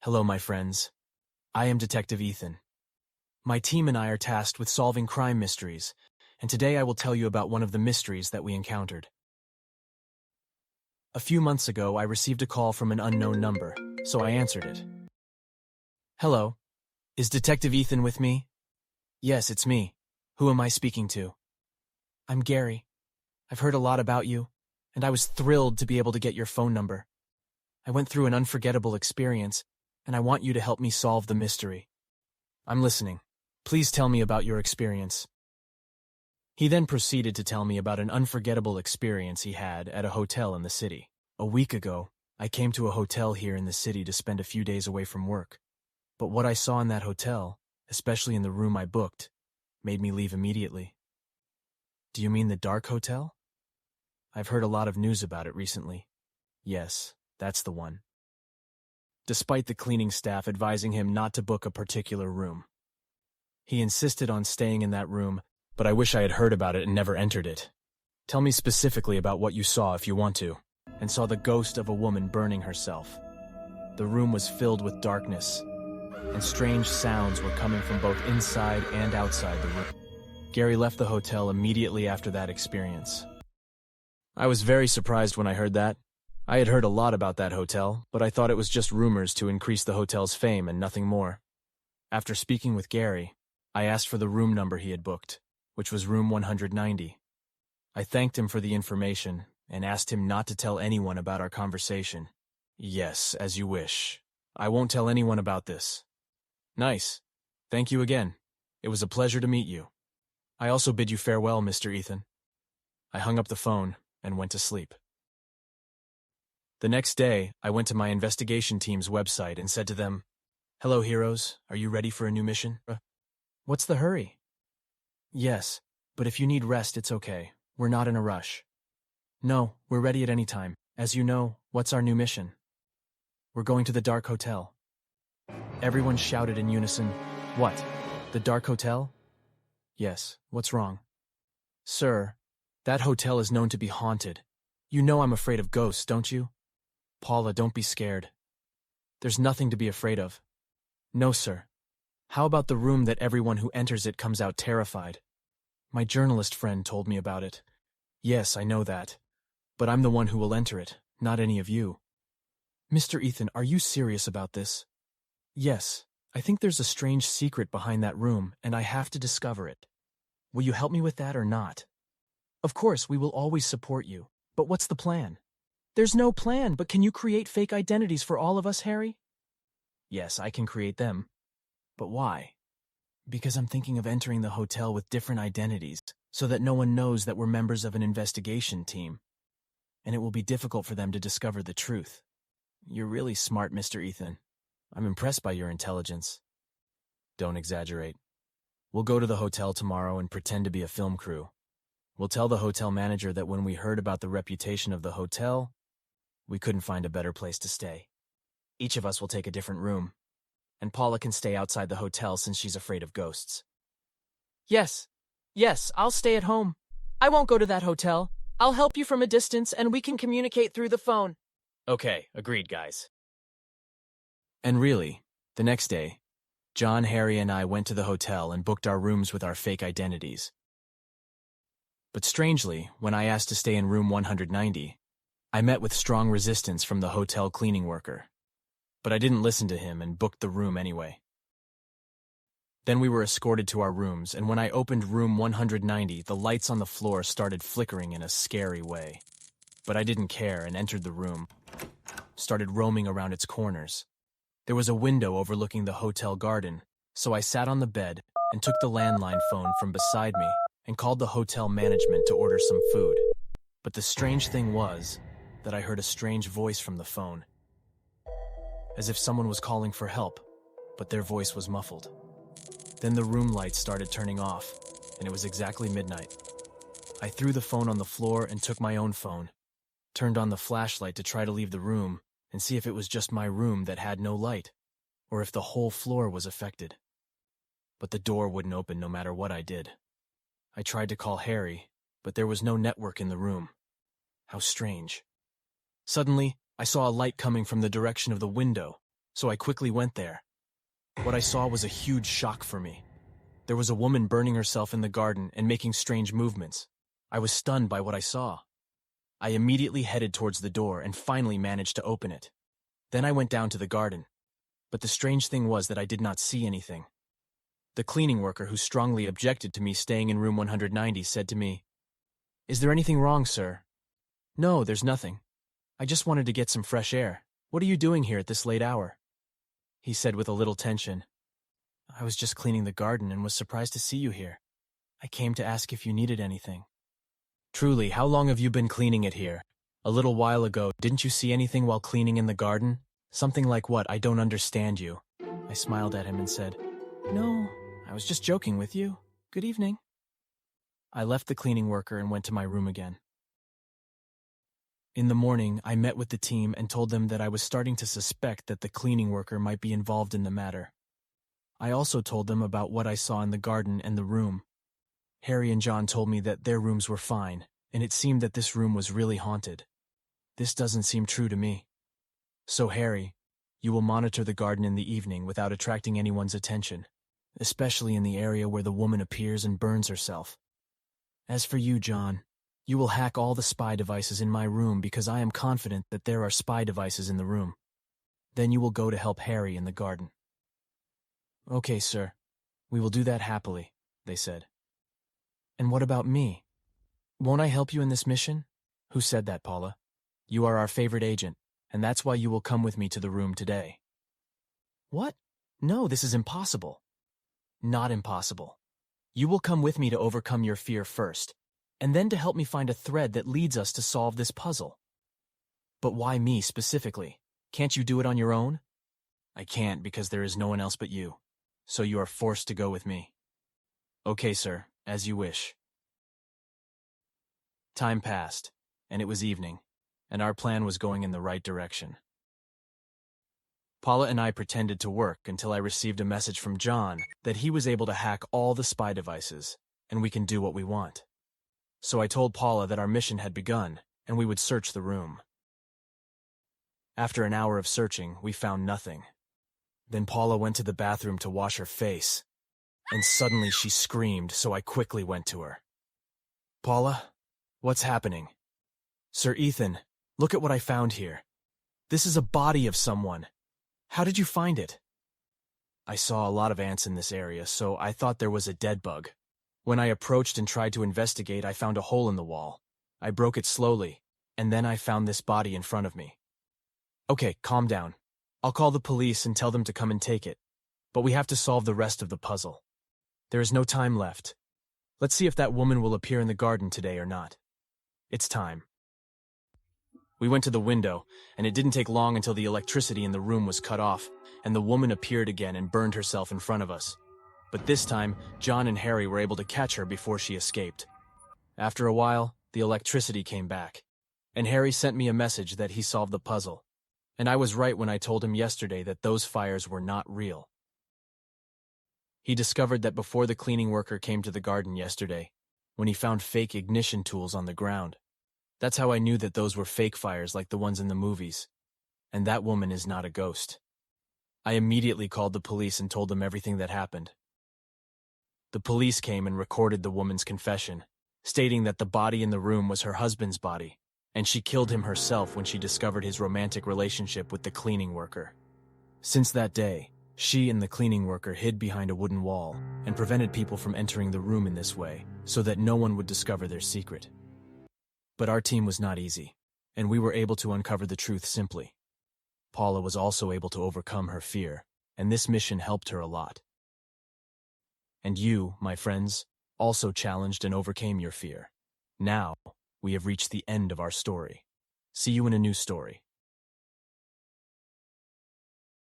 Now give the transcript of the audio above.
Hello, my friends. I am Detective Ethan. My team and I are tasked with solving crime mysteries, and today I will tell you about one of the mysteries that we encountered. A few months ago, I received a call from an unknown number, so I answered it. Hello, is Detective Ethan with me? Yes, it's me. Who am I speaking to? I'm Gary. I've heard a lot about you, and I was thrilled to be able to get your phone number. I went through an unforgettable experience, and I want you to help me solve the mystery. I'm listening. Please tell me about your experience. He then proceeded to tell me about an unforgettable experience he had at a hotel in the city. A week ago, I came to a hotel here in the city to spend a few days away from work. But what I saw in that hotel, especially in the room I booked, made me leave immediately. Do you mean the dark hotel? I've heard a lot of news about it recently. Yes, that's the one. Despite the cleaning staff advising him not to book a particular room. He insisted on staying in that room, but I wish I had heard about it and never entered it. Tell me specifically about what you saw if you want to, and saw the ghost of a woman burning herself. The room was filled with darkness, and strange sounds were coming from both inside and outside the room. Gary left the hotel immediately after that experience. I was very surprised when I heard that. I had heard a lot about that hotel, but I thought it was just rumors to increase the hotel's fame and nothing more. After speaking with Gary, I asked for the room number he had booked, which was room 190. I thanked him for the information and asked him not to tell anyone about our conversation. Yes, as you wish. I won't tell anyone about this. Nice. Thank you again. It was a pleasure to meet you. I also bid you farewell, Mr. Ethan. I hung up the phone and went to sleep. The next day, I went to my investigation team's website and said to them, "Hello, heroes. Are you ready for a new mission?" What's the hurry? Yes, but if you need rest, it's okay. We're not in a rush. No, we're ready at any time. As you know, what's our new mission? We're going to the Dark Hotel. Everyone shouted in unison, "What? The Dark Hotel?" Yes, what's wrong? Sir, that hotel is known to be haunted. You know I'm afraid of ghosts, don't you? Paula, don't be scared. There's nothing to be afraid of. No, sir. How about the room that everyone who enters it comes out terrified? My journalist friend told me about it. Yes, I know that. But I'm the one who will enter it, not any of you. Mr. Ethan, are you serious about this? Yes, I think there's a strange secret behind that room, and I have to discover it. Will you help me with that or not? Of course, we will always support you. But what's the plan? There's no plan, but can you create fake identities for all of us, Harry? Yes, I can create them. But why? Because I'm thinking of entering the hotel with different identities, so that no one knows that we're members of an investigation team. And it will be difficult for them to discover the truth. You're really smart, Mr. Ethan. I'm impressed by your intelligence. Don't exaggerate. We'll go to the hotel tomorrow and pretend to be a film crew. We'll tell the hotel manager that when we heard about the reputation of the hotel, we couldn't find a better place to stay. Each of us will take a different room, and Paula can stay outside the hotel since she's afraid of ghosts. Yes, I'll stay at home. I won't go to that hotel. I'll help you from a distance and we can communicate through the phone. Okay, agreed, guys. And really, the next day, John, Harry, and I went to the hotel and booked our rooms with our fake identities. But strangely, when I asked to stay in room 190, I met with strong resistance from the hotel cleaning worker. But I didn't listen to him and booked the room anyway. Then we were escorted to our rooms, and when I opened room 190, the lights on the floor started flickering in a scary way. But I didn't care and entered the room, started roaming around its corners. There was a window overlooking the hotel garden, so I sat on the bed and took the landline phone from beside me and called the hotel management to order some food. But the strange thing was that I heard a strange voice from the phone, as if someone was calling for help, but their voice was muffled. Then the room lights started turning off, and it was exactly midnight. I threw the phone on the floor and took my own phone, turned on the flashlight to try to leave the room and see if it was just my room that had no light, or if the whole floor was affected. But the door wouldn't open no matter what I did. I tried to call Harry, but there was no network in the room. How strange. Suddenly, I saw a light coming from the direction of the window, so I quickly went there. What I saw was a huge shock for me. There was a woman burning herself in the garden and making strange movements. I was stunned by what I saw. I immediately headed towards the door and finally managed to open it. Then I went down to the garden. But the strange thing was that I did not see anything. The cleaning worker, who strongly objected to me staying in room 190, said to me, "Is there anything wrong, sir?" "No, there's nothing. I just wanted to get some fresh air. What are you doing here at this late hour?" He said with a little tension. "I was just cleaning the garden and was surprised to see you here. I came to ask if you needed anything." "Truly, how long have you been cleaning it here? A little while ago, didn't you see anything while cleaning in the garden? Something like what? I don't understand you." I smiled at him and said, "No, I was just joking with you. Good evening." I left the cleaning worker and went to my room again. In the morning, I met with the team and told them that I was starting to suspect that the cleaning worker might be involved in the matter. I also told them about what I saw in the garden and the room. Harry and John told me that their rooms were fine, and it seemed that this room was really haunted. This doesn't seem true to me. So Harry, you will monitor the garden in the evening without attracting anyone's attention, especially in the area where the woman appears and burns herself. As for you, John, you will hack all the spy devices in my room because I am confident that there are spy devices in the room. Then you will go to help Harry in the garden." "Okay, sir. We will do that happily," they said. "And what about me? Won't I help you in this mission?" "Who said that, Paula? You are our favorite agent, and that's why you will come with me to the room today." "What? No, this is impossible." "Not impossible. You will come with me to overcome your fear first, and then to help me find a thread that leads us to solve this puzzle." "But why me specifically? Can't you do it on your own?" "I can't because there is no one else but you, so you are forced to go with me." "Okay, sir, as you wish." Time passed, and it was evening, and our plan was going in the right direction. Paula and I pretended to work until I received a message from John that he was able to hack all the spy devices, and we can do what we want. So I told Paula that our mission had begun, and we would search the room. After an hour of searching, we found nothing. Then Paula went to the bathroom to wash her face, and suddenly she screamed, so I quickly went to her. "Paula, what's happening?" "Sir Ethan, look at what I found here. This is a body of someone. How did you find it?" "I saw a lot of ants in this area, so I thought there was a dead bug. When I approached and tried to investigate, I found a hole in the wall. I broke it slowly, and then I found this body in front of me." "Okay, calm down. I'll call the police and tell them to come and take it. But we have to solve the rest of the puzzle. There is no time left. Let's see if that woman will appear in the garden today or not. It's time." We went to the window, and it didn't take long until the electricity in the room was cut off, and the woman appeared again and burned herself in front of us. But this time, John and Harry were able to catch her before she escaped. After a while, the electricity came back, and Harry sent me a message that he solved the puzzle. And I was right when I told him yesterday that those fires were not real. He discovered that before the cleaning worker came to the garden yesterday, when he found fake ignition tools on the ground. That's how I knew that those were fake fires like the ones in the movies. And that woman is not a ghost. I immediately called the police and told them everything that happened. The police came and recorded the woman's confession, stating that the body in the room was her husband's body, and she killed him herself when she discovered his romantic relationship with the cleaning worker. Since that day, she and the cleaning worker hid behind a wooden wall and prevented people from entering the room in this way so that no one would discover their secret. But our team was not easy, and we were able to uncover the truth simply. Paula was also able to overcome her fear, and this mission helped her a lot. And you, my friends, also challenged and overcame your fear. Now, we have reached the end of our story. See you in a new story.